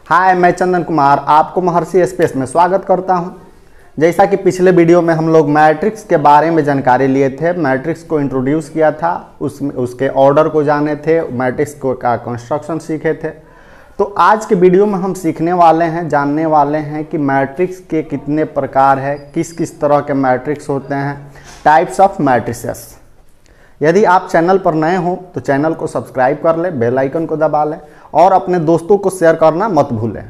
हाय, मैं चंदन कुमार आपको महर्षि स्पेस में स्वागत करता हूं। जैसा कि पिछले वीडियो में हम लोग मैट्रिक्स के बारे में जानकारी लिए थे, मैट्रिक्स को इंट्रोड्यूस किया था, उसके ऑर्डर को जाने थे, मैट्रिक्स को का कंस्ट्रक्शन सीखे थे। तो आज के वीडियो में हम सीखने वाले हैं, जानने वाले हैं कि मैट्रिक्स के कितने प्रकार है, किस किस तरह के मैट्रिक्स होते हैं, टाइप्स ऑफ मैट्रिसेस। यदि आप चैनल पर नए हो तो चैनल को सब्सक्राइब कर लें, बेल आइकन को दबा लें और अपने दोस्तों को शेयर करना मत भूलें।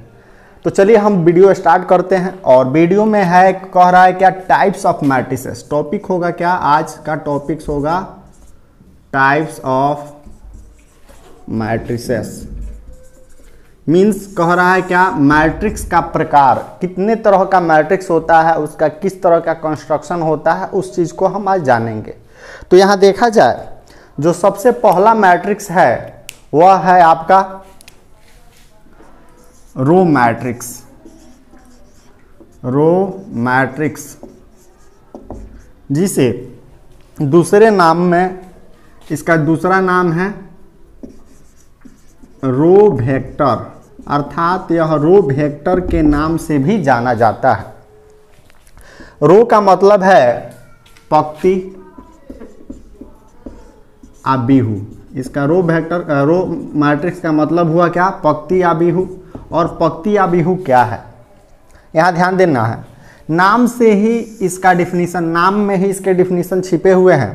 तो चलिए हम वीडियो स्टार्ट करते हैं। और वीडियो में है, कह रहा है क्या, टाइप्स ऑफ मैट्रिसेस। टॉपिक होगा क्या, आज का टॉपिक्स होगा टाइप्स ऑफ मैट्रिसेस। मीन्स कह रहा है क्या, मैट्रिक्स का प्रकार, कितने तरह का मैट्रिक्स होता है, उसका किस तरह का कंस्ट्रक्शन होता है, उस चीज़ को हम आज जानेंगे। तो यहाँ देखा जाए, जो सबसे पहला मैट्रिक्स है वह है आपका रो मैट्रिक्स। रो मैट्रिक्स, जिसे दूसरे नाम में, इसका दूसरा नाम है रो वेक्टर, अर्थात यह रो वेक्टर के नाम से भी जाना जाता है। रो का मतलब है पंक्ति, आबिहू। इसका रो वेक्टर, रो मैट्रिक्स का मतलब हुआ क्या, पंक्ति आबिहू। और पंक्ति आबिहू क्या है, यहाँ ध्यान देना है। नाम से ही इसका डिफिनीशन, नाम में ही इसके डिफिनीशन छिपे हुए हैं।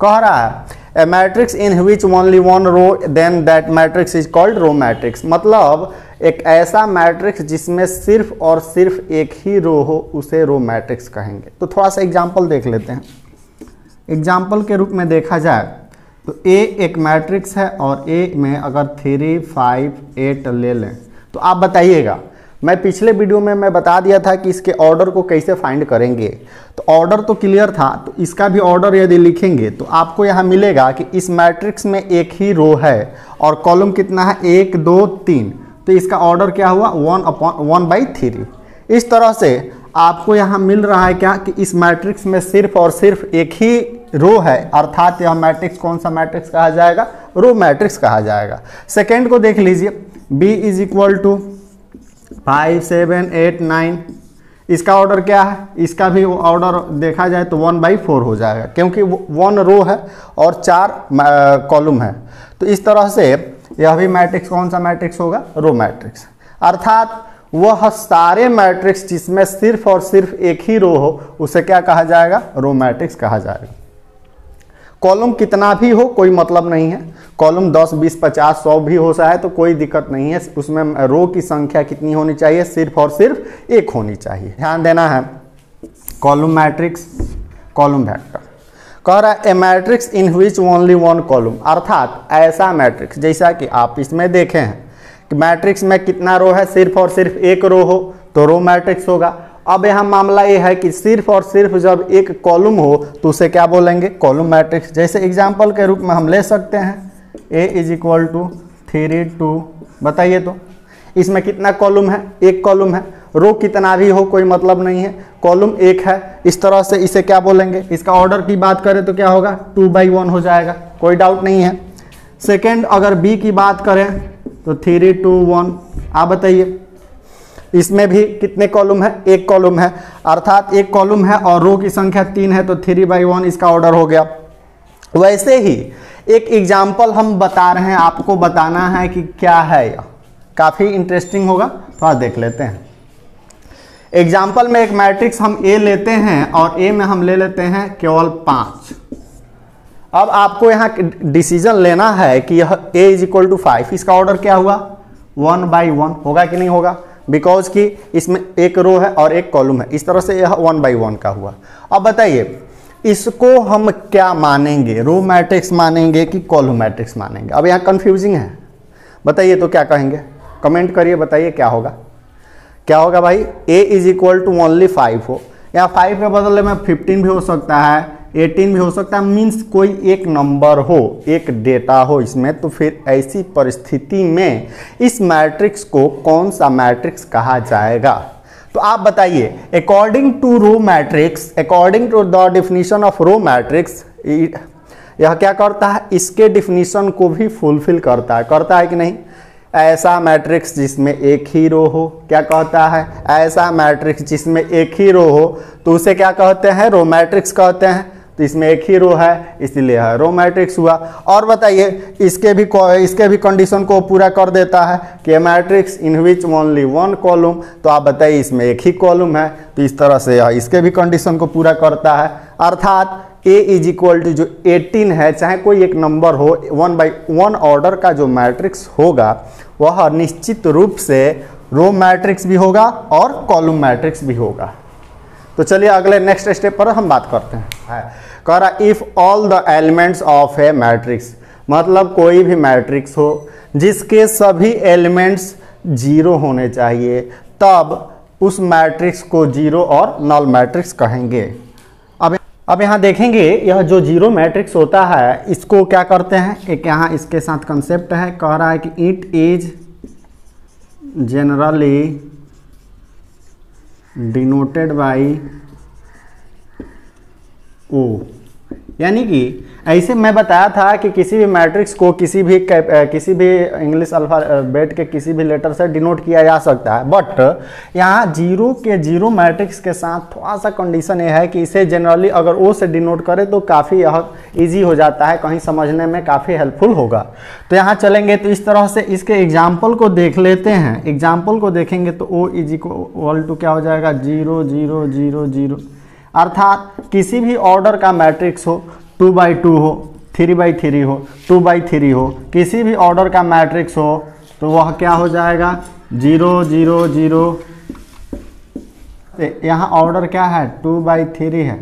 कह रहा है a matrix in which only one row then that matrix is called row matrix. मतलब एक ऐसा मैट्रिक्स जिसमें सिर्फ और सिर्फ एक ही रो हो, उसे रो मैट्रिक्स कहेंगे। तो थोड़ा सा एग्जाम्पल देख लेते हैं। एग्जाम्पल के रूप में देखा जाए तो ए एक मैट्रिक्स है और ए में अगर 3, 5, 8 ले लें तो आप बताइएगा। मैं पिछले वीडियो में मैं बता दिया था कि इसके ऑर्डर को कैसे फाइंड करेंगे। तो ऑर्डर तो क्लियर था, तो इसका भी ऑर्डर यदि लिखेंगे तो आपको यहाँ मिलेगा कि इस मैट्रिक्स में एक ही रो है और कॉलम कितना है, 1, 2, 3। तो इसका ऑर्डर क्या हुआ, 1/3। इस तरह से आपको यहाँ मिल रहा है क्या कि इस मैट्रिक्स में सिर्फ और सिर्फ एक ही रो है, अर्थात यह मैट्रिक्स कौन सा मैट्रिक्स कहा जाएगा, रो मैट्रिक्स कहा जाएगा। सेकेंड को देख लीजिए, B इज इक्वल टू 5, 7, 8, 9। इसका ऑर्डर क्या है, इसका भी ऑर्डर देखा जाए तो 1/4 हो जाएगा, क्योंकि 1 रो है और 4 कॉलम है। तो इस तरह से यह भी मैट्रिक्स कौन सा मैट्रिक्स होगा, रो मैट्रिक्स। अर्थात वह सारे मैट्रिक्स जिसमें सिर्फ और सिर्फ एक ही रो हो, उसे क्या कहा जाएगा, रो मैट्रिक्स कहा जाएगा। कॉलम कितना भी हो कोई मतलब नहीं है, कॉलम 10, 20, 50, 100 भी हो सकता है, तो कोई दिक्कत नहीं है। उसमें रो की संख्या कितनी होनी चाहिए, सिर्फ और सिर्फ एक होनी चाहिए। ध्यान देना है। Column matrix, column vector. कह रहा है a matrix in which only one column, अर्थात ऐसा मैट्रिक्स, जैसा कि आप इसमें देखे हैं कि मैट्रिक्स में कितना रो है, सिर्फ और सिर्फ एक रो हो तो रो मैट्रिक्स होगा। अब यहाँ मामला ये है कि सिर्फ और सिर्फ जब एक कॉलम हो तो उसे क्या बोलेंगे, कॉलम मैट्रिक्स। जैसे एग्जाम्पल के रूप में हम ले सकते हैं A इज इक्वल टू 3, 2। बताइए तो इसमें कितना कॉलम है, एक कॉलम है। रो कितना भी हो कोई मतलब नहीं है, कॉलम एक है। इस तरह से इसे क्या बोलेंगे, इसका ऑर्डर की बात करें तो क्या होगा, 2/1 हो जाएगा, कोई डाउट नहीं है। सेकेंड, अगर B की बात करें तो 3, 2, 1। आप बताइए इसमें भी कितने कॉलम है, एक कॉलम है, अर्थात एक कॉलम है और रो की संख्या 3 है, तो 3/1 इसका ऑर्डर हो गया। वैसे ही एक एग्जाम्पल हम बता रहे हैं, आपको बताना है कि क्या है यह, काफ़ी इंटरेस्टिंग होगा, थोड़ा देख लेते हैं। एग्जाम्पल में एक मैट्रिक्स हम A लेते हैं और A में हम ले लेते हैं केवल 5। अब आपको यहाँ डिसीजन लेना है कि यह A इज इक्वल टू 5, इसका ऑर्डर क्या हुआ, 1/1 होगा कि नहीं होगा, बिकॉज कि इसमें एक रो है और एक कॉलम है। इस तरह से यह 1/1 का हुआ। अब बताइए इसको हम क्या मानेंगे, रो मैट्रिक्स मानेंगे कि कॉलम मैट्रिक्स मानेंगे। अब यहाँ कंफ्यूजिंग है, बताइए तो क्या कहेंगे, कमेंट करिए, बताइए क्या होगा, क्या होगा भाई। A is equal to only 5 हो, या 5 के बदले में 15 भी हो सकता है, 18 भी हो सकता है। मीन्स कोई एक नंबर हो, एक डेटा हो इसमें, तो फिर ऐसी परिस्थिति में इस मैट्रिक्स को कौन सा मैट्रिक्स कहा जाएगा। तो आप बताइए, according to row matrix, according to the definition of row matrix, यह क्या करता है, इसके डिफिनीशन को भी फुलफिल करता है कि नहीं। ऐसा मैट्रिक्स जिसमें एक ही रो हो, क्या कहता है, ऐसा मैट्रिक्स जिसमें एक ही रो हो तो उसे क्या कहते हैं, रो मैट्रिक्स कहते हैं। तो इसमें एक ही रो है इसलिए है रो मैट्रिक्स हुआ। और बताइए इसके भी कंडीशन को पूरा कर देता है कि matrix in which only one column, तो आप बताइए इसमें एक ही कॉलम है, तो इस तरह से इसके भी कंडीशन को पूरा करता है। अर्थात A इज इक्वल टू जो 18 है, चाहे कोई एक नंबर हो, 1/1 ऑर्डर का जो मैट्रिक्स होगा वह निश्चित रूप से रो मैट्रिक्स भी होगा और कॉलम मैट्रिक्स भी होगा। तो चलिए अगले नेक्स्ट स्टेप पर हम बात करते हैं। कह रहा if all the elements of A matrix, मतलब कोई भी मैट्रिक्स हो जिसके सभी एलिमेंट्स 0 होने चाहिए, तब उस मैट्रिक्स को 0 और नल मैट्रिक्स कहेंगे। अब यहाँ देखेंगे यह जो 0 मैट्रिक्स होता है इसको क्या करते हैं, एक यहाँ इसके साथ कंसेप्ट है, कह रहा है कि it is generally denoted by O, यानी कि ऐसे मैं बताया था कि किसी भी मैट्रिक्स को किसी भी इंग्लिश अल्फाबेट के किसी भी लेटर से डिनोट किया जा सकता है, बट यहाँ 0 मैट्रिक्स के साथ थोड़ा सा कंडीशन ये है कि इसे जनरली अगर O से डिनोट करें तो काफ़ी यह ईजी हो जाता है, कहीं समझने में काफ़ी हेल्पफुल होगा। तो यहाँ चलेंगे तो इस तरह से इसके एग्जाम्पल को देख लेते हैं। एग्जाम्पल को देखेंगे तो O इज इक्वल टू क्या हो जाएगा, 0 0 0 0, अर्थात किसी भी ऑर्डर का मैट्रिक्स हो, 2/2 हो, 3/3 हो, 2/3 हो, किसी भी ऑर्डर का मैट्रिक्स हो तो वह क्या हो जाएगा, 0 0 0। यहाँ ऑर्डर क्या है, 2/3 है,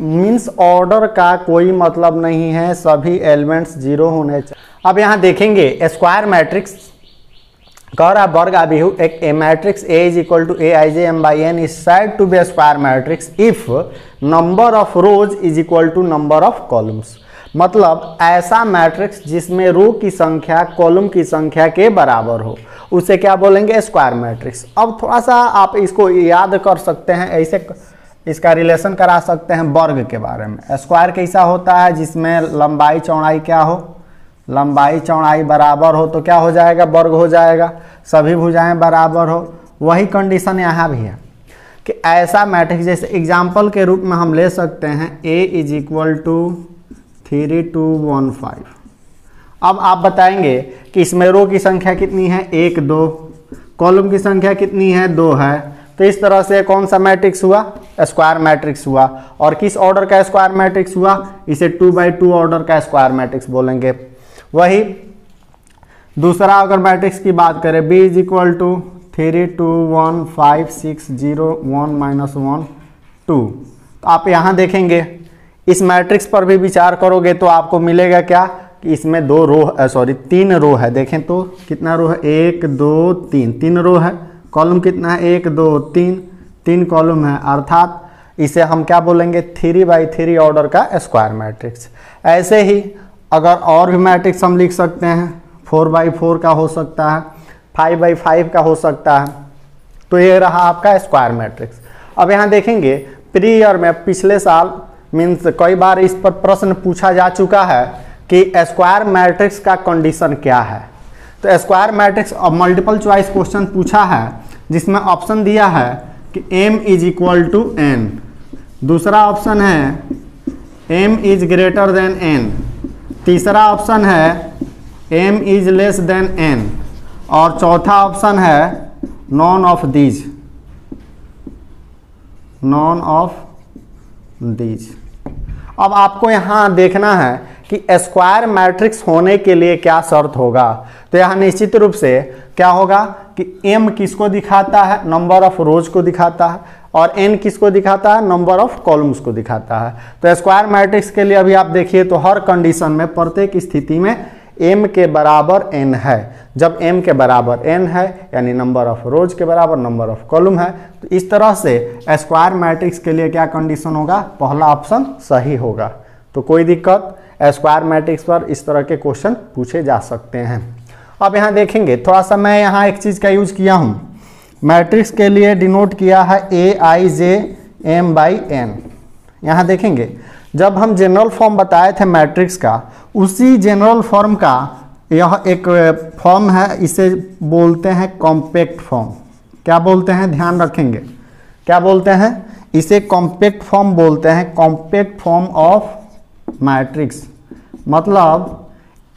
मीन्स ऑर्डर का कोई मतलब नहीं है, सभी एलिमेंट्स 0 होने चाहिए। अब यहाँ देखेंगे स्क्वायर मैट्रिक्स, कह रहा वर्ग अभिहु एक a matrix A is equal to Aij m/n is said to be square matrix if number of rows is equal to number of columns, मतलब ऐसा मैट्रिक्स जिसमें रो की संख्या कॉलम की संख्या के बराबर हो उसे क्या बोलेंगे, स्क्वायर मैट्रिक्स। अब थोड़ा सा आप इसको याद कर सकते हैं, ऐसे इसका रिलेशन करा सकते हैं वर्ग के बारे में। स्क्वायर कैसा होता है, जिसमें लंबाई चौड़ाई क्या हो, लंबाई चौड़ाई बराबर हो तो क्या हो जाएगा, वर्ग हो जाएगा, सभी भुजाएं बराबर हो। वही कंडीशन यहाँ भी है कि ऐसा मैट्रिक्स, जैसे एग्जाम्पल के रूप में हम ले सकते हैं A इज इक्वल टू 3 2 1 5। अब आप बताएंगे कि इसमें रो की संख्या कितनी है, 1 2, कॉलम की संख्या कितनी है, 2 है, तो इस तरह से कौन सा मैट्रिक्स हुआ, स्क्वायर मैट्रिक्स हुआ। और किस ऑर्डर का स्क्वायर मैट्रिक्स हुआ, इसे 2/2 ऑर्डर का स्क्वायर मैट्रिक्स बोलेंगे। वही दूसरा अगर मैट्रिक्स की बात करें, B इज इक्वल टू 3 2 1 5 6 0 1 -1 2, तो आप यहाँ देखेंगे इस मैट्रिक्स पर भी विचार करोगे तो आपको मिलेगा क्या कि इसमें 3 रो है। देखें तो कितना रो है, 1 2 3, 3 रो है, कॉलम कितना है, 1 2 3, 3 कॉलम है, अर्थात इसे हम क्या बोलेंगे, 3/3 ऑर्डर का स्क्वायर मैट्रिक्स। ऐसे ही अगर और भी मैट्रिक्स हम लिख सकते हैं, 4/4 का हो सकता है, 5/5 का हो सकता है, तो ये रहा आपका स्क्वायर मैट्रिक्स। अब यहाँ देखेंगे प्री ईयर में पिछले साल मीन्स कई बार इस पर प्रश्न पूछा जा चुका है कि स्क्वायर मैट्रिक्स का कंडीशन क्या है। तो स्क्वायर मैट्रिक्स अब मल्टीपल चॉइस क्वेश्चन पूछा है जिसमें ऑप्शन दिया है कि m is equal to n, दूसरा ऑप्शन है m is greater than n, तीसरा ऑप्शन है m is less than n, और चौथा ऑप्शन है none of these, none of these. अब आपको यहाँ देखना है कि स्क्वायर मैट्रिक्स होने के लिए क्या शर्त होगा। तो यहाँ निश्चित रूप से क्या होगा कि m किसको दिखाता है, नंबर ऑफ रोज को दिखाता है, और n किसको दिखाता है, नंबर ऑफ कॉलम्स को दिखाता है। तो स्क्वायर मैट्रिक्स के लिए अभी आप देखिए तो हर कंडीशन में प्रत्येक स्थिति में m के बराबर n है। जब m के बराबर n है यानी नंबर ऑफ रोज के बराबर नंबर ऑफ कॉलम है, तो इस तरह से स्क्वायर मैट्रिक्स के लिए क्या कंडीशन होगा, पहला ऑप्शन सही होगा। तो कोई दिक्कत, स्क्वायर मैट्रिक्स पर इस तरह के क्वेश्चन पूछे जा सकते हैं। अब यहाँ देखेंगे थोड़ा सा मैं यहाँ एक चीज़ का यूज किया हूँ, मैट्रिक्स के लिए डिनोट किया है Aij m/n। यहाँ देखेंगे जब हम जनरल फॉर्म बताए थे मैट्रिक्स का, उसी जनरल फॉर्म का यह एक फॉर्म है, इसे बोलते हैं कॉम्पैक्ट फॉर्म। क्या बोलते हैं, ध्यान रखेंगे, क्या बोलते हैं, इसे कॉम्पैक्ट फॉर्म बोलते हैं, कॉम्पैक्ट फॉर्म ऑफ मैट्रिक्स। मतलब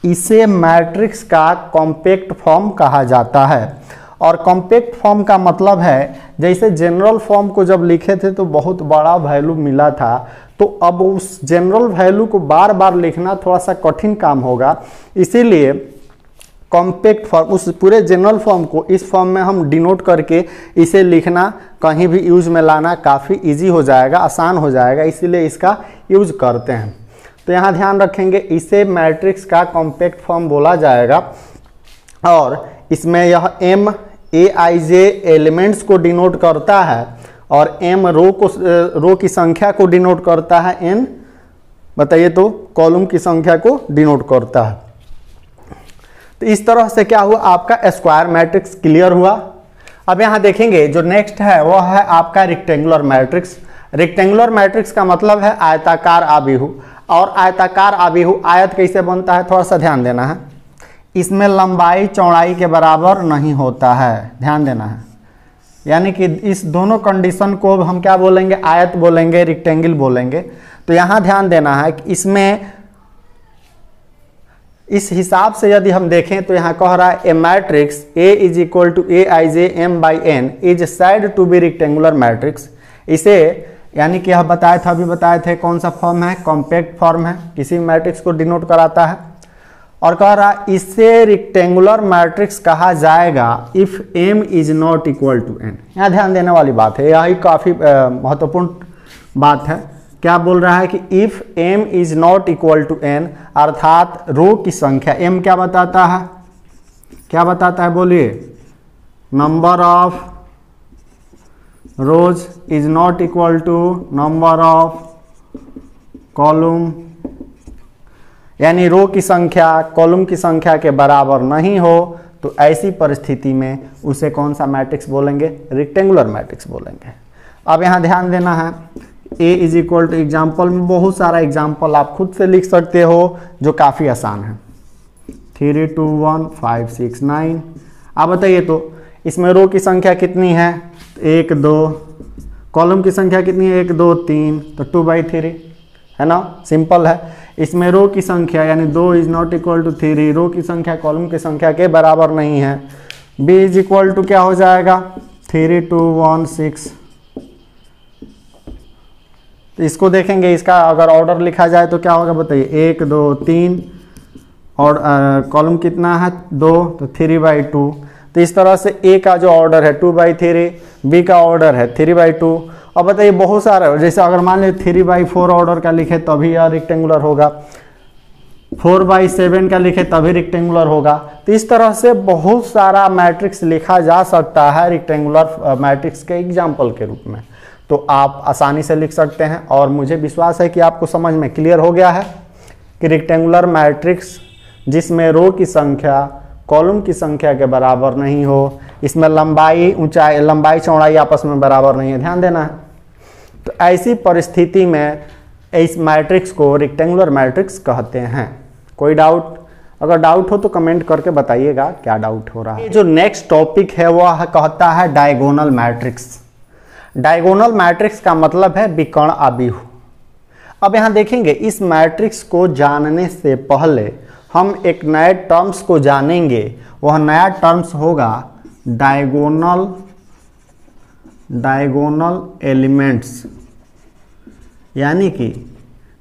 इसे मैट्रिक्स का कॉम्पैक्ट फॉर्म कहा जाता है। और कॉम्पैक्ट फॉर्म का मतलब है, जैसे जनरल फॉर्म को जब लिखे थे तो बहुत बड़ा वैल्यू मिला था, तो अब उस जनरल वैल्यू को बार बार लिखना थोड़ा सा कठिन काम होगा, इसीलिए कॉम्पैक्ट फॉर्म, उस पूरे जनरल फॉर्म को इस फॉर्म में हम डिनोट करके इसे लिखना, कहीं भी यूज में लाना काफ़ी इजी हो जाएगा, आसान हो जाएगा, इसीलिए इसका यूज करते हैं। तो यहाँ ध्यान रखेंगे, इसे मैट्रिक्स का कॉम्पैक्ट फॉर्म बोला जाएगा। और इसमें यह M A I J elements को डिनोट करता है और एम रो की संख्या को डिनोट करता है, एन बताइए तो कॉलम की संख्या को डिनोट करता है। तो इस तरह से क्या हुआ, आपका स्क्वायर मैट्रिक्स क्लियर हुआ। अब यहाँ देखेंगे जो नेक्स्ट है वह है आपका रेक्टेंगुलर मैट्रिक्स। रेक्टेंगुलर मैट्रिक्स का मतलब है आयताकार आबिहू। और आयताकार आबिहू आयत कैसे बनता है, थोड़ा सा ध्यान देना है। इसमें लंबाई चौड़ाई के बराबर नहीं होता है, ध्यान देना है। यानी कि इस दोनों कंडीशन को हम क्या बोलेंगे, आयत बोलेंगे, रेक्टेंगल बोलेंगे। तो यहाँ ध्यान देना है कि इसमें इस हिसाब से यदि हम देखें तो यहाँ कह रहा है a matrix A is equal to A I J M by N is said to be rectangular matrix. इसे यानी कि यह बताए थे, अभी बताए थे कौन सा फॉर्म है, कॉम्पैक्ट फॉर्म है, किसी मैट्रिक्स को डिनोट कराता है। और कह रहा है इसे रेक्टेंगुलर मैट्रिक्स कहा जाएगा if m is not equal to n। यहाँ ध्यान देने वाली बात है, यही काफ़ी महत्वपूर्ण बात है। क्या बोल रहा है कि if m is not equal to n, अर्थात रो की संख्या, m क्या बताता है, क्या बताता है बोलिए, number of rows is not equal to number of column, यानी रो की संख्या कॉलम की संख्या के बराबर नहीं हो, तो ऐसी परिस्थिति में उसे कौन सा मैट्रिक्स बोलेंगे, रेक्टेंगुलर मैट्रिक्स बोलेंगे। अब यहाँ ध्यान देना है, ए इज इक्वल टू एग्जाम्पल में बहुत सारा एग्जाम्पल आप खुद से लिख सकते हो जो काफ़ी आसान है। 3 2 1 5 6 9। आप बताइए तो इसमें रो की संख्या कितनी है, 1 2, कॉलम की संख्या कितनी है, 1 2 3, तो 2/3 है ना, सिंपल है। इसमें रो की संख्या यानी 2 इज नॉट इक्वल टू 3, रो की संख्या कॉलम की संख्या के बराबर नहीं है। b इज इक्वल टू क्या हो जाएगा, 3 2 1 6। तो इसको देखेंगे, इसका अगर ऑर्डर लिखा जाए तो क्या होगा बताइए, 1 2 3 और कॉलम कितना है 2, तो 3/2। तो इस तरह से a का जो ऑर्डर है 2/3, b का ऑर्डर है 3/2। अब बताइए बहुत सारा, जैसे अगर मान लीजिए 3/4 ऑर्डर का लिखे तभी यह रेक्टेंगुलर होगा, 4/7 का लिखे तभी रेक्टेंगुलर होगा। तो इस तरह से बहुत सारा मैट्रिक्स लिखा जा सकता है रेक्टेंगुलर मैट्रिक्स के एग्जाम्पल के रूप में। तो आप आसानी से लिख सकते हैं और मुझे विश्वास है कि आपको समझ में क्लियर हो गया है कि रेक्टेंगुलर मैट्रिक्स जिसमें रो की संख्या कॉलम की संख्या के बराबर नहीं हो, इसमें लंबाई ऊंचाई लंबाई चौड़ाई आपस में बराबर नहीं है, ध्यान देना है। तो ऐसी परिस्थिति में इस मैट्रिक्स को रेक्टेंगुलर मैट्रिक्स कहते हैं। कोई डाउट, अगर डाउट हो तो कमेंट करके बताइएगा क्या डाउट हो रहा है। जो नेक्स्ट टॉपिक है वह कहता है डायगोनल मैट्रिक्स। डायगोनल मैट्रिक्स का मतलब है विकर्ण आव्यूह। अब यहाँ देखेंगे, इस मैट्रिक्स को जानने से पहले हम एक नए टर्म्स को जानेंगे। वह नया टर्म्स होगा डायगोनल एलिमेंट्स, यानी कि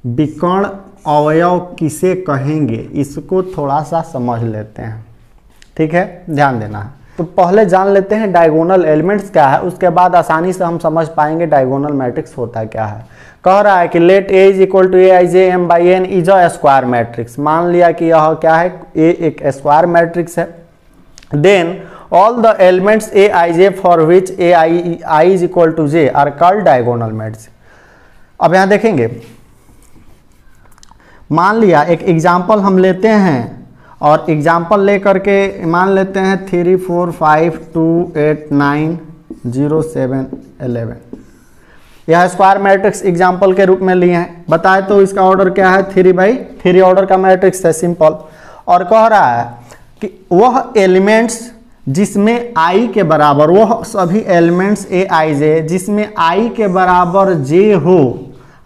विकर्ण अवयव किसे कहेंगे, इसको थोड़ा सा समझ लेते हैं। ठीक है, ध्यान देना है। तो पहले जान लेते हैं डायगोनल एलिमेंट्स क्या है, उसके बाद आसानी से हम समझ पाएंगे डायगोनल मैट्रिक्स होता क्या है। कह रहा है कि let A is equal to A I J M by N is a square matrix. मान लिया कि यह क्या है, ए एक स्क्वायर मैट्रिक्स है। Then all the elements A I J for which A I is equal to J are called diagonal matrix. अब यहाँ देखेंगे, मान लिया एक एग्जाम्पल हम लेते हैं और एग्जाम्पल लेकर के मान लेते हैं 3 4 5 2 8 9 0 7 11। यह स्क्वायर मैट्रिक्स एग्जाम्पल के रूप में लिए हैं। बताए तो इसका ऑर्डर क्या है, 3/3 ऑर्डर का मैट्रिक्स है, सिंपल। और कह रहा है कि वह एलिमेंट्स जिसमें i के बराबर, वह सभी एलिमेंट्स ए आई जे जिसमें i के बराबर j हो,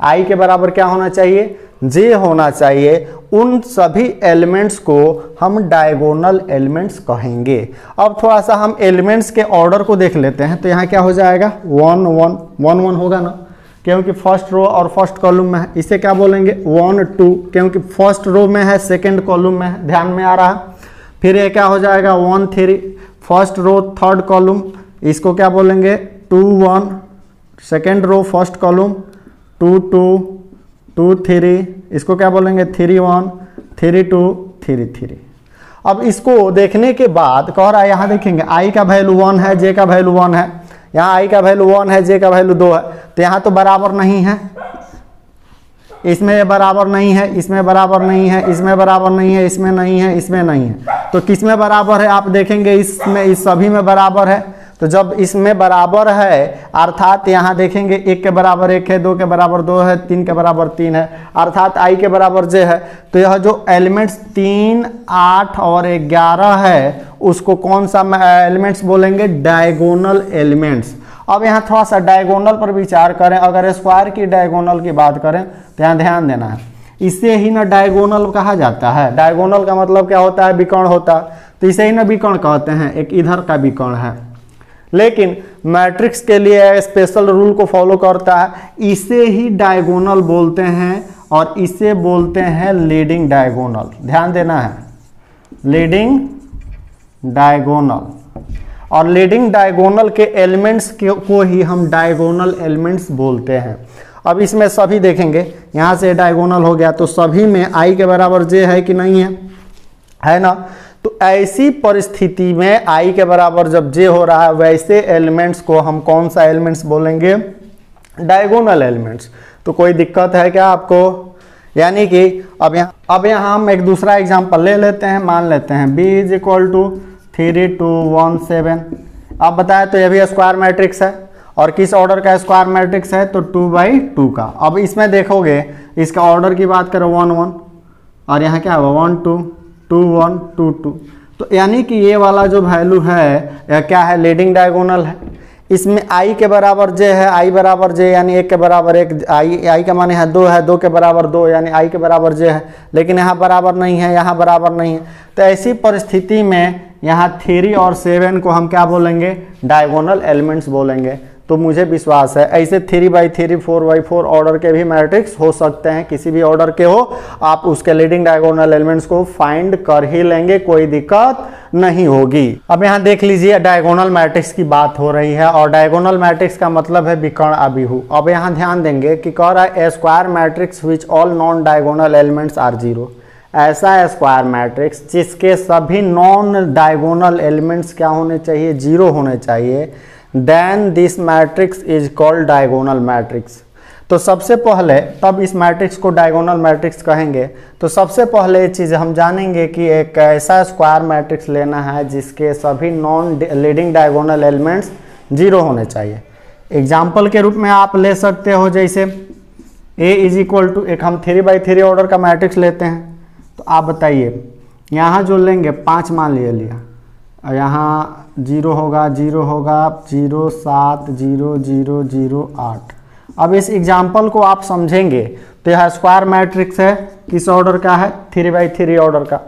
i के बराबर क्या होना चाहिए, j होना चाहिए, उन सभी एलिमेंट्स को हम डायगोनल एलिमेंट्स कहेंगे। अब थोड़ा सा हम एलिमेंट्स के ऑर्डर को देख लेते हैं। तो यहाँ क्या हो जाएगा, 1 1 1 1 होगा ना, क्योंकि फर्स्ट रो और फर्स्ट कॉलम में है। इसे क्या बोलेंगे 1 2, क्योंकि फर्स्ट रो में है, सेकंड कॉलम में है, ध्यान में आ रहा है। फिर ये क्या हो जाएगा 1 3, फर्स्ट रो थर्ड कॉलम, इसको क्या बोलेंगे 2 1, सेकंड रो फर्स्ट कॉलम 2 2 2 3, इसको क्या बोलेंगे 3 1 3 2 3 3। अब इसको देखने के बाद कह रहा है, यहाँ देखेंगे i का वैल्यू 1 है, j का वैल्यू 1 है, यहाँ i का वैल्यू 1 है, j का वैल्यू 2 है, तो यहाँ तो बराबर नहीं है, इसमें बराबर नहीं है, इसमें बराबर नहीं है, इसमें बराबर नहीं है, इसमें नहीं है, इसमें नहीं है। तो किस में बराबर है आप देखेंगे, इसमें, इस सभी में बराबर है। तो जब इसमें बराबर है अर्थात यहाँ देखेंगे 1 के बराबर 1 है, 2 के बराबर 2 है, 3 के बराबर 3 है, अर्थात i के बराबर j है। तो यह जो एलिमेंट्स 3 8 और 11 है उसको कौन सा एलिमेंट्स बोलेंगे, डायगोनल एलिमेंट्स। अब यहाँ थोड़ा सा डायगोनल पर विचार करें। अगर स्क्वायर की डायगोनल की बात करें तो यहाँ ध्यान देना है, इसे ही ना डायगोनल कहा जाता है। डायगोनल का मतलब क्या होता है, विकर्ण होता, तो इसे ही ना विकर्ण कहते हैं, एक इधर का विकर्ण है। लेकिन मैट्रिक्स के लिए स्पेशल रूल को फॉलो करता है, इसे ही डायगोनल बोलते हैं और इसे बोलते हैं लीडिंग डायगोनल। ध्यान देना है, लीडिंग डायगोनल। और लीडिंग डायगोनल के एलिमेंट्स को ही हम डायगोनल एलिमेंट्स बोलते हैं। अब इसमें सभी देखेंगे, यहाँ से डायगोनल हो गया तो सभी में i के बराबर j है कि नहीं है ना। तो ऐसी परिस्थिति में i के बराबर जब j हो रहा है, वैसे एलिमेंट्स को हम कौन सा एलिमेंट्स बोलेंगे, डायगोनल एलिमेंट्स। तो कोई दिक्कत है क्या आपको, यानी कि अब यहाँ हम एक दूसरा एग्जांपल ले लेते हैं। मान लेते हैं b इज इक्वल टू 3 2 1 7। अब बताएं तो यह भी स्क्वायर मैट्रिक्स है, और किस ऑर्डर का स्क्वायर मैट्रिक्स है, तो 2/2 का। अब इसमें देखोगे, इसका ऑर्डर की बात करें 1 1, और यहाँ क्या होगा 1 2 2 1 2 2। तो यानी कि ये वाला जो वैल्यू है यह क्या है, लीडिंग डायगोनल है। इसमें i के बराबर j है, i बराबर j यानी 1 के बराबर 1, i का माने है 2 है, 2 के बराबर 2 यानी i के बराबर j है, लेकिन यहाँ बराबर नहीं है, यहाँ बराबर नहीं है। तो ऐसी परिस्थिति में यहाँ 3 और 7 को हम क्या बोलेंगे, डायगोनल एलिमेंट्स बोलेंगे। तो मुझे विश्वास है ऐसे 3/3 4/4 ऑर्डर के भी मैट्रिक्स हो सकते हैं, किसी भी ऑर्डर के हो, आप उसके लीडिंग डायगोनल एलिमेंट्स को फाइंड कर ही लेंगे, कोई दिक्कत नहीं होगी। अब यहाँ देख लीजिए, डायगोनल मैट्रिक्स की बात हो रही है, और डायगोनल मैट्रिक्स का मतलब है विकर्ण अभिहु। अब यहाँ ध्यान देंगे कि कह रहा है a square matrix which all non diagonal elements are 0। ऐसा स्क्वायर मैट्रिक्स जिसके सभी नॉन डायगोनल एलिमेंट्स क्या होने चाहिए, 0 होने चाहिए, then this matrix is called diagonal matrix. तो सबसे पहले, तब इस मैट्रिक्स को डायगोनल मैट्रिक्स कहेंगे। तो सबसे पहले ये चीज़ हम जानेंगे कि एक ऐसा स्क्वायर मैट्रिक्स लेना है जिसके सभी नॉन लीडिंग डायगोनल एलिमेंट्स 0 होने चाहिए। एग्जाम्पल के रूप में आप ले सकते हो, जैसे a इज इक्वल टू, एक हम 3/3 ऑर्डर का मैट्रिक्स लेते हैं। तो आप बताइए, यहाँ जो लेंगे 5 मान लिया, और यहाँ 0 होगा 0 होगा 0 7 0 0 0 8। अब इस एग्जाम्पल को आप समझेंगे तो यह स्क्वायर मैट्रिक्स है, किस ऑर्डर का है, 3/3 ऑर्डर का।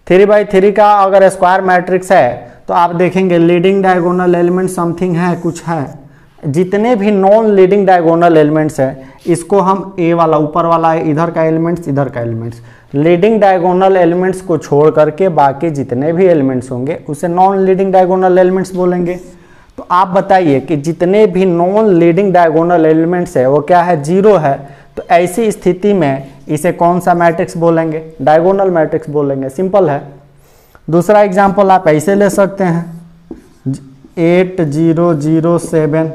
3/3 का अगर स्क्वायर मैट्रिक्स है तो आप देखेंगे लीडिंग डायगोनल एलिमेंट समथिंग है, कुछ है। जितने भी नॉन लीडिंग डायगोनल एलिमेंट्स है, इसको हम ए वाला ऊपर वाला है, इधर का एलिमेंट्स इधर का एलिमेंट्स, लीडिंग डायगोनल एलिमेंट्स को छोड़ करके बाकी जितने भी एलिमेंट्स होंगे उसे नॉन लीडिंग डायगोनल एलिमेंट्स बोलेंगे। तो आप बताइए कि जितने भी नॉन लीडिंग डायगोनल एलिमेंट्स है वो क्या है, 0 है। तो ऐसी स्थिति में इसे कौन सा मैट्रिक्स बोलेंगे, डायगोनल मैट्रिक्स बोलेंगे। सिंपल है। दूसरा एग्जाम्पल आप ऐसे ले सकते हैं, 8 0 0 7।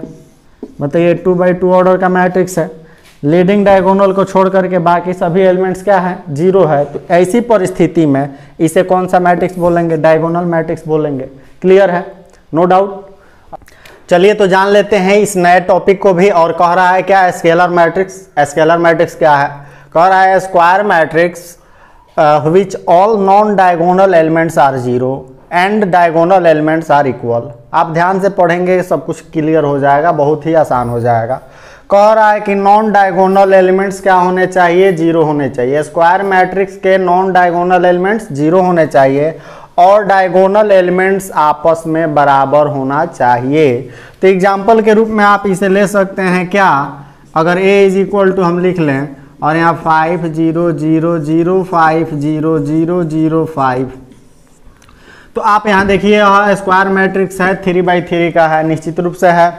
बताइए 2/2 ऑर्डर का मैट्रिक्स है, लीडिंग डायगोनल को छोड़ करके बाकी सभी एलिमेंट्स क्या है, 0 है। तो ऐसी परिस्थिति में इसे कौन सा मैट्रिक्स बोलेंगे, डायगोनल मैट्रिक्स बोलेंगे। क्लियर है, नो डाउट। चलिए तो जान लेते हैं इस नए टॉपिक को भी। और कह रहा है क्या, स्केलर मैट्रिक्स। स्केलर मैट्रिक्स क्या है, कह रहा है square matrix which all non diagonal elements are zero and diagonal elements are equal. आप ध्यान से पढ़ेंगे सब कुछ क्लियर हो जाएगा, बहुत ही आसान हो जाएगा। कह रहा है कि नॉन डायगोनल एलिमेंट्स क्या होने चाहिए, जीरो होने चाहिए। स्क्वायर मैट्रिक्स के नॉन डायगोनल एलिमेंट्स जीरो होने चाहिए और डायगोनल एलिमेंट्स आपस में बराबर होना चाहिए। तो एग्जाम्पल के रूप में आप इसे ले सकते हैं क्या, अगर a इज इक्वल टू हम लिख लें और यहाँ 5 0 0 0 5 0 0 0 5, तो आप यहाँ देखिए स्क्वायर मैट्रिक्स है 3/3 का है, निश्चित रूप से है।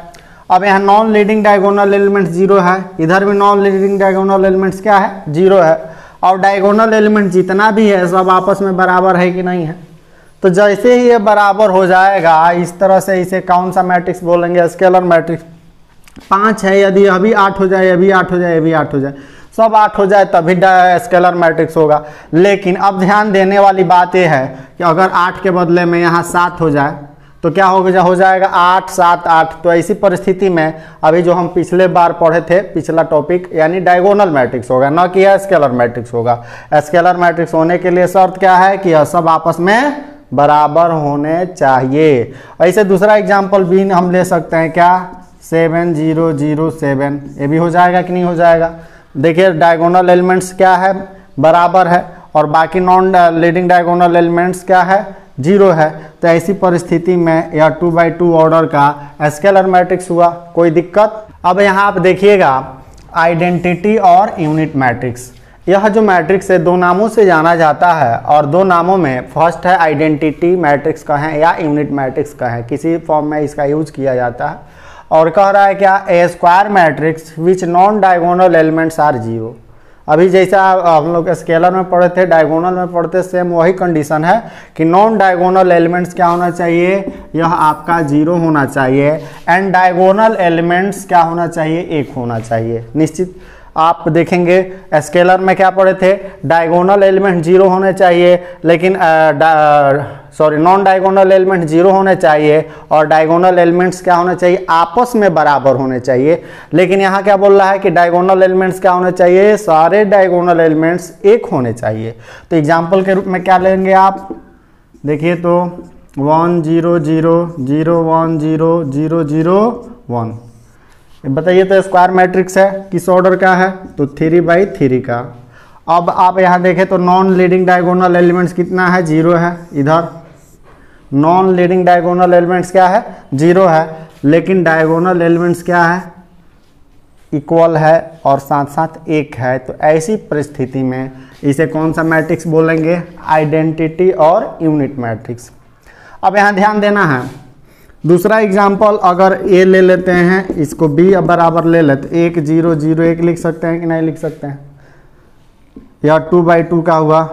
अब यहाँ non leading diagonal elements zero है, इधर भी नॉन लीडिंग डायगोनल एलिमेंट्स क्या है, जीरो है। और डायगोनल एलिमेंट जितना भी है सब आपस में बराबर है कि नहीं है। तो जैसे ही ये बराबर हो जाएगा इस तरह से इसे कौन सा मैट्रिक्स बोलेंगे, स्केलर मैट्रिक्स। 5 है, यदि अभी 8 हो जाए, अभी 8 हो जाए, अभी 8 हो जाए, सब 8 हो जाए तभी स्केलर मैट्रिक्स होगा। लेकिन अब ध्यान देने वाली बात यह है कि अगर 8 के बदले में यहाँ 7 हो जाए तो क्या हो जाएगा 8 7 8। तो ऐसी परिस्थिति में अभी जो हम पिछले बार पढ़े थे पिछला टॉपिक, यानी डायगोनल मैट्रिक्स होगा, न कि यह स्केलर मैट्रिक्स होगा। स्केलर मैट्रिक्स होने के लिए शर्त क्या है कि यह सब आपस में बराबर होने चाहिए। ऐसे दूसरा एग्जाम्पल भी हम ले सकते हैं क्या, 7 0 0 7, ये भी हो जाएगा कि नहीं हो जाएगा। देखिए डायगोनल एलिमेंट्स क्या है, बराबर है, और बाकी नॉन लीडिंग डायगोनल एलिमेंट्स क्या है, जीरो है। तो ऐसी परिस्थिति में यह 2/2 ऑर्डर का स्केलर मैट्रिक्स हुआ, कोई दिक्कत। अब यहाँ आप देखिएगा आइडेंटिटी और यूनिट मैट्रिक्स। यह जो मैट्रिक्स है दो नामों से जाना जाता है, और दो नामों में फर्स्ट है आइडेंटिटी मैट्रिक्स कहें या यूनिट मैट्रिक्स कहें, किसी फॉर्म में इसका यूज किया जाता है। और कह रहा है क्या, a square matrix which non diagonal elements are zero. अभी जैसा हम लोग स्केलर में पढ़े थे, डायगोनल में पढ़ते, सेम वही कंडीशन है कि नॉन डायगोनल एलिमेंट्स क्या होना चाहिए, यह आपका जीरो होना चाहिए, एंड डायगोनल एलिमेंट्स क्या होना चाहिए, 1 होना चाहिए। निश्चित आप देखेंगे स्केलर में क्या पढ़े थे, डायगोनल एलिमेंट जीरो होने चाहिए, लेकिन नॉन डायगोनल एलिमेंट जीरो होने चाहिए और डायगोनल एलिमेंट्स क्या होने चाहिए, आपस में बराबर होने चाहिए। लेकिन यहाँ क्या बोल रहा है कि डायगोनल एलिमेंट्स क्या होने चाहिए, सारे डायगोनल एलिमेंट्स 1 होने चाहिए। तो एग्जाम्पल के रूप में क्या लेंगे आप, देखिए तो 1 0 0 0 1 0 0 0 1। बताइए तो स्क्वायर मैट्रिक्स है, किस ऑर्डर का है, तो 3/3 का। अब आप यहाँ देखें तो नॉन लीडिंग डायगोनल एलिमेंट्स कितना है, 0 है। इधर नॉन लीडिंग डायगोनल एलिमेंट्स क्या है, 0 है, लेकिन डायगोनल एलिमेंट्स क्या है, इक्वल है और साथ साथ 1 है। तो ऐसी परिस्थिति में इसे कौन सा मैट्रिक्स बोलेंगे, आइडेंटिटी और यूनिट मैट्रिक्स। अब यहाँ ध्यान देना है, दूसरा एग्जाम्पल अगर ए ले लेते हैं, इसको बी बराबर ले लेते, 1 0 0 1 लिख सकते हैं कि नहीं लिख सकते हैं, या 2/2 का हुआ।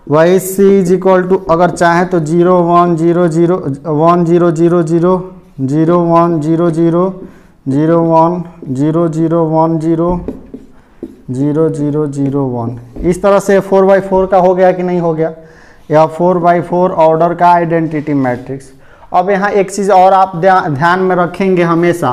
वही सी इज इक्वल टू अगर चाहें तो 0 1 0 0 1 0 0 0 0 1 0 0 0 1 0 0 1 0 0 0 0 1, इस तरह से 4/4 का हो गया कि नहीं हो गया, यह 4/4 ऑर्डर का आइडेंटिटी मैट्रिक्स। अब यहाँ एक चीज़ और आप ध्यान में रखेंगे हमेशा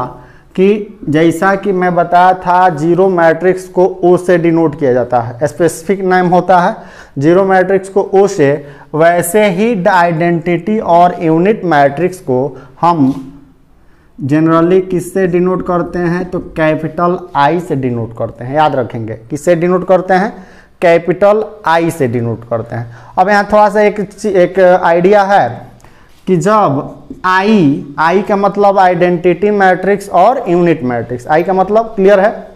कि जैसा कि मैं बताया था जीरो मैट्रिक्स को ओ से डिनोट किया जाता है, स्पेसिफिक नेम होता है जीरो मैट्रिक्स को ओ से, वैसे ही आइडेंटिटी और यूनिट मैट्रिक्स को हम जनरली किससे डिनोट करते हैं, तो कैपिटल आई से डिनोट करते हैं। याद रखेंगे किससे डिनोट करते हैं, कैपिटल आई से डिनोट करते हैं। अब यहाँ थोड़ा सा एक आइडिया है कि जब आई का मतलब आइडेंटिटी मैट्रिक्स और यूनिट मैट्रिक्स, आई का मतलब क्लियर है,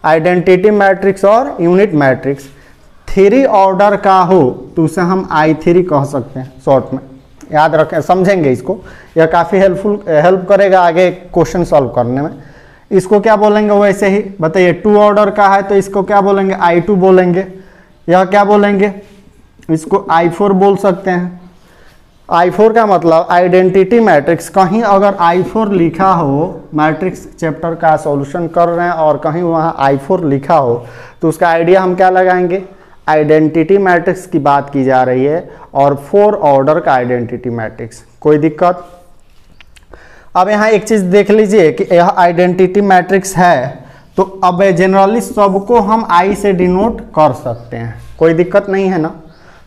आइडेंटिटी मैट्रिक्स और यूनिट मैट्रिक्स 3 ऑर्डर का हो तो उसे हम I3 कह सकते हैं शॉर्ट में। याद रखें, समझेंगे इसको, यह काफ़ी हेल्प करेगा आगे क्वेश्चन सॉल्व करने में। इसको क्या बोलेंगे, वैसे ही बताइए 2 ऑर्डर का है तो इसको क्या बोलेंगे, I2 बोलेंगे। यह क्या बोलेंगे, इसको I4 बोल सकते हैं। I4 का मतलब आइडेंटिटी मैट्रिक्स, कहीं अगर I4 लिखा हो, मैट्रिक्स चैप्टर का सॉल्यूशन कर रहे हैं और कहीं वहाँ I4 लिखा हो तो उसका आइडिया हम क्या लगाएंगे, आइडेंटिटी मैट्रिक्स की बात की जा रही है और 4 ऑर्डर का आइडेंटिटी मैट्रिक्स, कोई दिक्कत। अब यहाँ एक चीज़ देख लीजिए कि यह आइडेंटिटी मैट्रिक्स है तो अब जनरली सबको हम I से डिनोट कर सकते हैं, कोई दिक्कत नहीं है ना।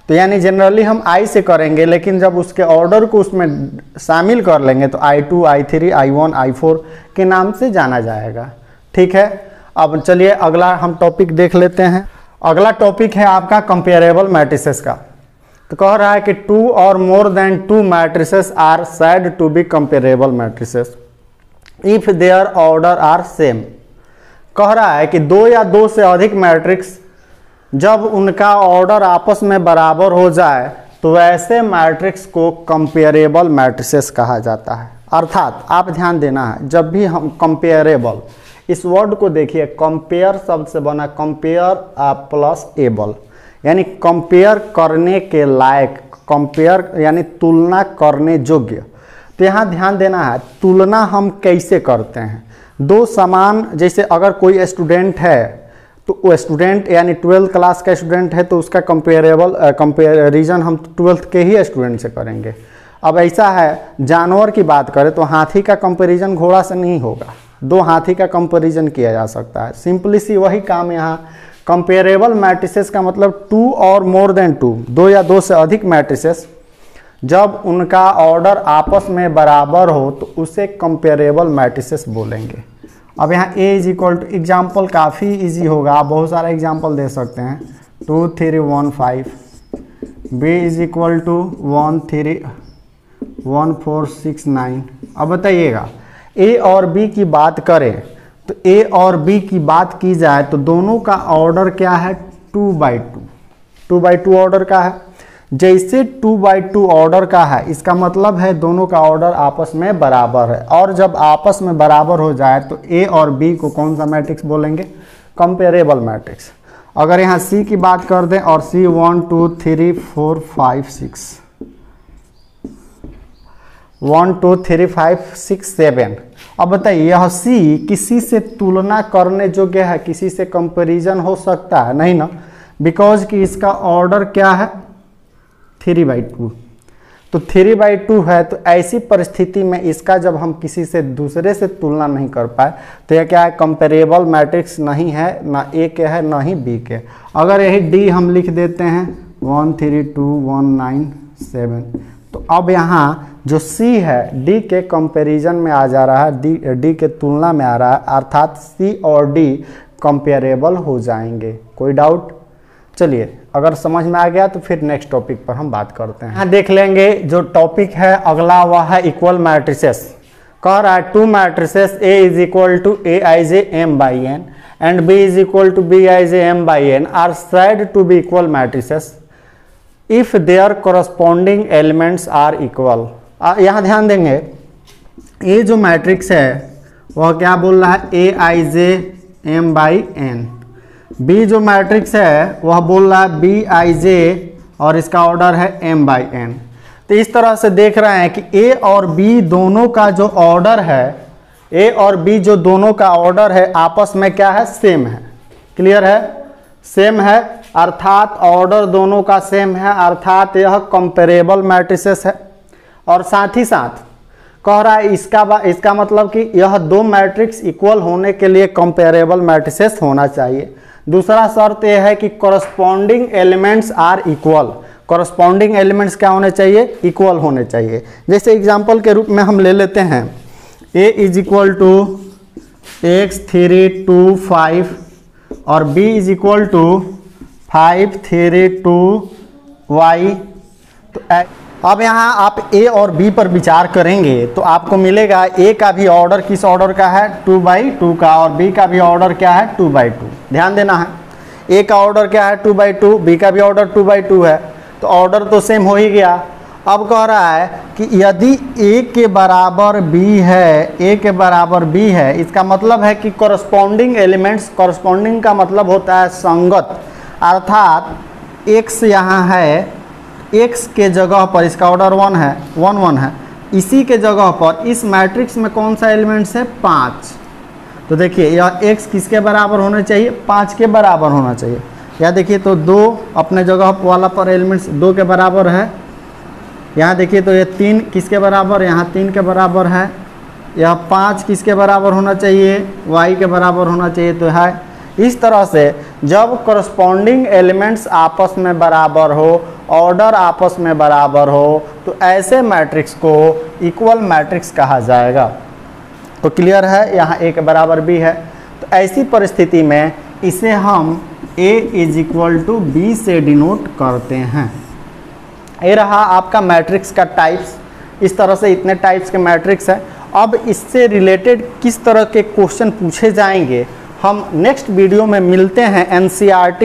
तो यानी जनरली हम I से करेंगे, लेकिन जब उसके ऑर्डर को उसमें शामिल कर लेंगे तो I2, I3, I1, I4 के नाम से जाना जाएगा। ठीक है, अब चलिए अगला हम टॉपिक देख लेते हैं। अगला टॉपिक है आपका कंपेरेबल मैट्रिसेस का। तो कह रहा है कि 2 और more than 2 matrices are said to be comparable matrices if their order are same. कह रहा है कि 2 या 2 से अधिक मैट्रिक्स जब उनका ऑर्डर आपस में बराबर हो जाए तो वैसे मैट्रिक्स को कंपेरेबल मैट्रिसेस कहा जाता है। अर्थात आप ध्यान देना है, जब भी हम कंपेरेबल, इस वर्ड को देखिए, कंपेयर शब्द से बना, कंपेयर प्लस एबल, यानी कंपेयर करने के लायक, कंपेयर यानी तुलना करने योग्य। तो यहाँ ध्यान देना है, तुलना हम कैसे करते हैं। 2 समान, जैसे अगर कोई स्टूडेंट है तो वो स्टूडेंट यानी 12th क्लास का स्टूडेंट है तो उसका कंपेरिजन हम 12th के ही स्टूडेंट से करेंगे। अब ऐसा है, जानवर की बात करें तो हाथी का कंपेरिजन घोड़ा से नहीं होगा, 2 हाथी का कंपेरिजन किया जा सकता है। सिंपली सी वही काम यहाँ कंपेरेबल मैट्रिसेस का मतलब 2 और मोर देन 2, 2 या 2 से अधिक मैट्रिसेस जब उनका ऑर्डर आपस में बराबर हो तो उसे कंपेरेबल मैट्रिसेस बोलेंगे। अब यहाँ A is equal to, example काफ़ी इजी होगा, आप बहुत सारा एग्जाम्पल दे सकते हैं। 2 3 1 5, B इज इक्वल टू 1 3 1 4 6 9। अब बताइएगा A और B की बात करें तो A और B की बात की जाए तो दोनों का ऑर्डर क्या है, 2/2, 2/2 ऑर्डर का है। जैसे 2/2 ऑर्डर का है, इसका मतलब है दोनों का ऑर्डर आपस में बराबर है, और जब आपस में बराबर हो जाए तो A और B को कौन सा मैट्रिक्स बोलेंगे, कंपेरेबल मैट्रिक्स। अगर यहाँ C की बात कर दें और C 1 2 3 4 5 6, 1 2 3 5 6 7। अब बताइए यह C किसी से तुलना करने योग्य है, किसी से कंपैरिजन हो सकता है नहीं ना, बिकॉज कि इसका ऑर्डर क्या है, 3/2। तो 3/2 है, तो ऐसी परिस्थिति में इसका जब हम किसी से दूसरे से तुलना नहीं कर पाए तो यह क्या है, कंपेरेबल मैट्रिक्स नहीं है, ना A के है ना ही B के। अगर यही D हम लिख देते हैं 1 3 2 1 9 7, तो अब यहाँ जो C है D के कंपैरिजन में आ जा रहा है, D के तुलना में आ रहा है, अर्थात C और D कंपेरेबल हो जाएंगे। कोई डाउट? चलिए अगर समझ में आ गया तो फिर नेक्स्ट टॉपिक पर हम बात करते हैं। यहाँ देख लेंगे जो टॉपिक है अगला, वह है इक्वल मैट्रिसेस। कह रहा है 2 matrices A is equal to Aij m/n and B is equal to Bij m/n are said to be equal matrices if their corresponding elements are equal. यहाँ ध्यान देंगे, ये जो मैट्रिक्स है वह क्या बोल रहा है, Aij m/n। B जो मैट्रिक्स है वह बोल रहा है Bij और इसका ऑर्डर है m/n। तो इस तरह से देख रहे हैं कि A और B दोनों का जो ऑर्डर है, A और B जो दोनों का ऑर्डर है आपस में क्या है, सेम है। क्लियर है, सेम है, अर्थात ऑर्डर दोनों का सेम है, अर्थात यह कंपेरेबल मैट्रिसेस है। और साथ ही साथ कह रहा है इसका मतलब कि यह 2 मैट्रिक्स इक्वल होने के लिए कंपेरेबल मैट्रिसेस होना चाहिए। दूसरा शर्त यह है कि corresponding elements are equal. Corresponding elements क्या होने चाहिए, इक्वल होने चाहिए। जैसे एग्जांपल के रूप में हम ले लेते हैं A is equal to x 3 2 5 और B is equal to 5 3 2 y। तो अब यहाँ आप A और B पर विचार करेंगे तो आपको मिलेगा A का भी ऑर्डर किस ऑर्डर का है, 2/2 का, और B का भी ऑर्डर क्या है, 2/2। ध्यान देना है, A का ऑर्डर क्या है, 2/2, B का भी ऑर्डर 2/2 है, तो ऑर्डर तो सेम हो ही गया। अब कह रहा है कि यदि A के बराबर B है, A के बराबर B है, इसका मतलब है कि कॉरस्पॉन्डिंग एलिमेंट्स, कॉरस्पॉन्डिंग का मतलब होता है संगत, अर्थात X यहाँ है, X के जगह पर इसका ऑर्डर 1 है, 1 1 है, इसी के जगह पर इस मैट्रिक्स में कौन सा एलिमेंट्स है, 5। तो देखिए यह X किसके बराबर होना चाहिए, 5 के बराबर होना चाहिए। या देखिए तो 2 अपने जगह वाला पर एलिमेंट्स 2 के बराबर है। यहाँ देखिए तो ये 3 किसके बराबर, यहाँ 3 के बराबर है। यह 5 किसके बराबर होना चाहिए, y के बराबर होना चाहिए, तो है। इस तरह से जब कॉरस्पॉन्डिंग एलिमेंट्स आपस में बराबर हो ऑर्डर आपस में बराबर हो तो ऐसे मैट्रिक्स को इक्वल मैट्रिक्स कहा जाएगा। तो क्लियर है, यहाँ ए के बराबर बी है। तो ऐसी परिस्थिति में इसे हम A = B से डिनोट करते हैं। ये रहा आपका मैट्रिक्स का टाइप्स। इस तरह से इतने टाइप्स के मैट्रिक्स हैं। अब इससे रिलेटेड किस तरह के क्वेश्चन पूछे जाएंगे हम नेक्स्ट वीडियो में मिलते हैं NCERT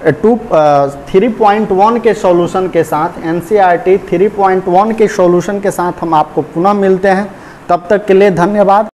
3.1 के सॉल्यूशन के साथ। NCERT 3.1 के सॉल्यूशन के साथ हम आपको पुनः मिलते हैं। तब तक के लिए धन्यवाद।